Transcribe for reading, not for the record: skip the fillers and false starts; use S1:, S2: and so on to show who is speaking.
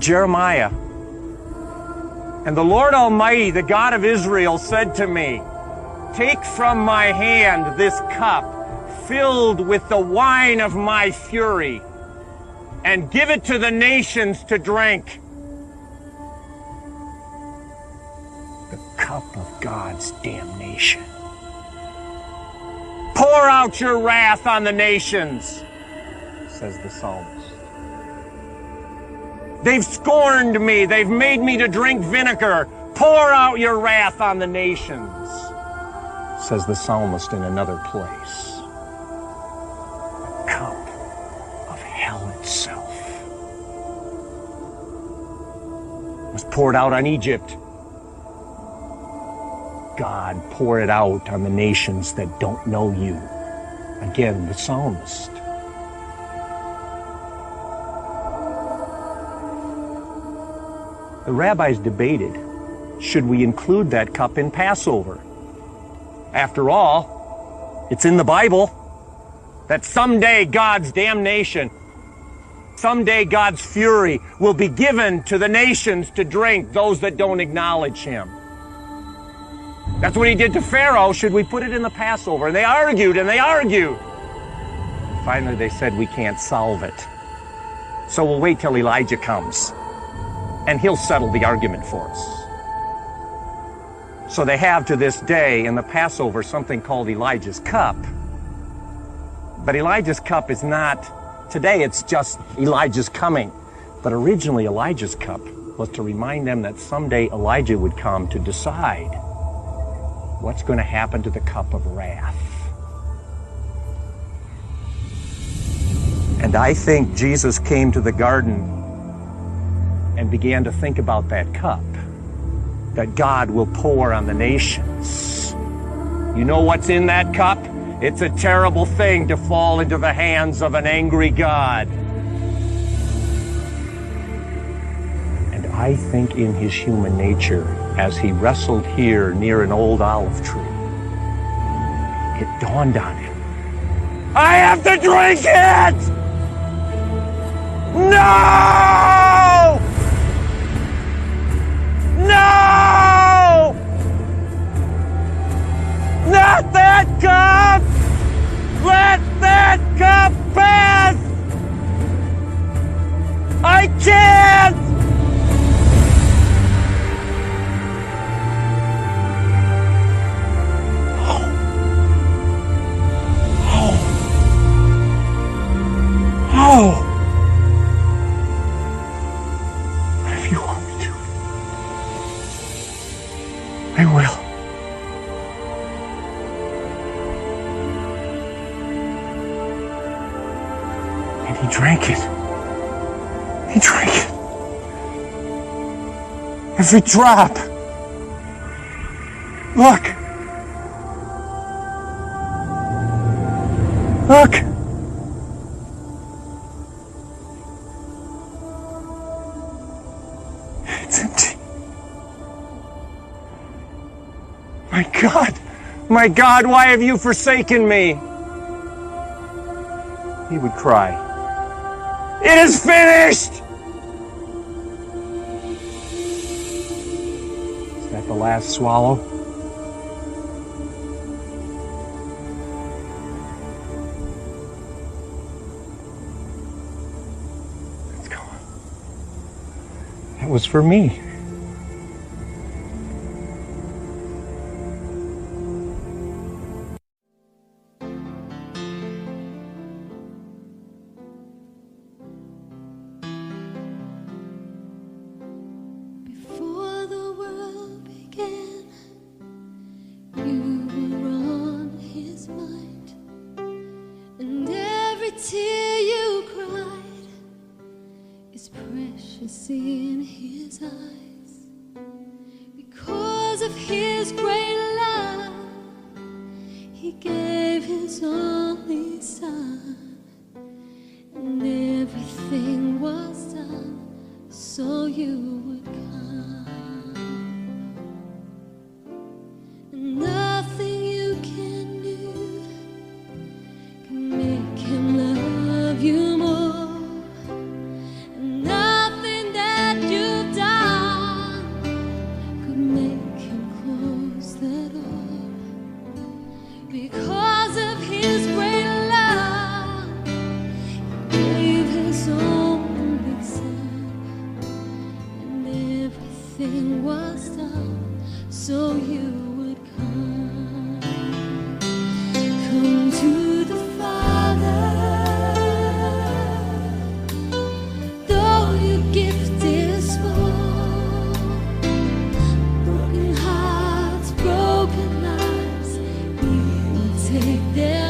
S1: Jeremiah. And the Lord Almighty, the God of Israel, said to me, take from my hand this cup filled with the wine of my fury, and give it to the nations to drink. The cup of God's damnation. Pour out your wrath on the nations, says the psalmist. They've scorned me. They've made me to drink vinegar. Pour out your wrath on the nations, says the psalmist in another place. The cup of hell itself was poured out on Egypt. God, pour it out on the nations that don't know you. Again, the psalmist. The rabbis debated, should we include that cup in Passover? After all, it's in the Bible that someday God's damnation, someday God's fury will be given to the nations to drink, those that don't acknowledge him. That's what he did to Pharaoh. Should we put it in the Passover? And they argued and they argued. Finally, they said, we can't solve it. So we'll wait till Elijah comes, and he'll settle the argument for us. So they have to this day in the Passover something called Elijah's cup. But Elijah's cup is not, today it's just Elijah's coming. But originally Elijah's cup was to remind them that someday Elijah would come to decide what's going to happen to the cup of wrath. And I think Jesus came to the garden and began to think about that cup that God will pour on the nations. You know what's in that cup? It's a terrible thing to fall into the hands of an angry God. And I think in his human nature, as he wrestled here near an old olive tree, it dawned on him, I have to drink it! No! No! Not that cup! Let that cup pass! I can't! Oh! If you want me to, I will. And he drank it. He drank it. Every drop. Look. Look. It's empty. My God, why have you forsaken me? He would cry, it is finished! Is that the last swallow? Let's go. That was for me.
S2: Tear you cried is precious in his eyes. Because of his great love, he gave his only son, and everything was done so you would come. And nothing you can do can make him love you more, and nothing that everything was done so you would come. Come to the Father, though your gift is small. Broken hearts, broken lives, He will take their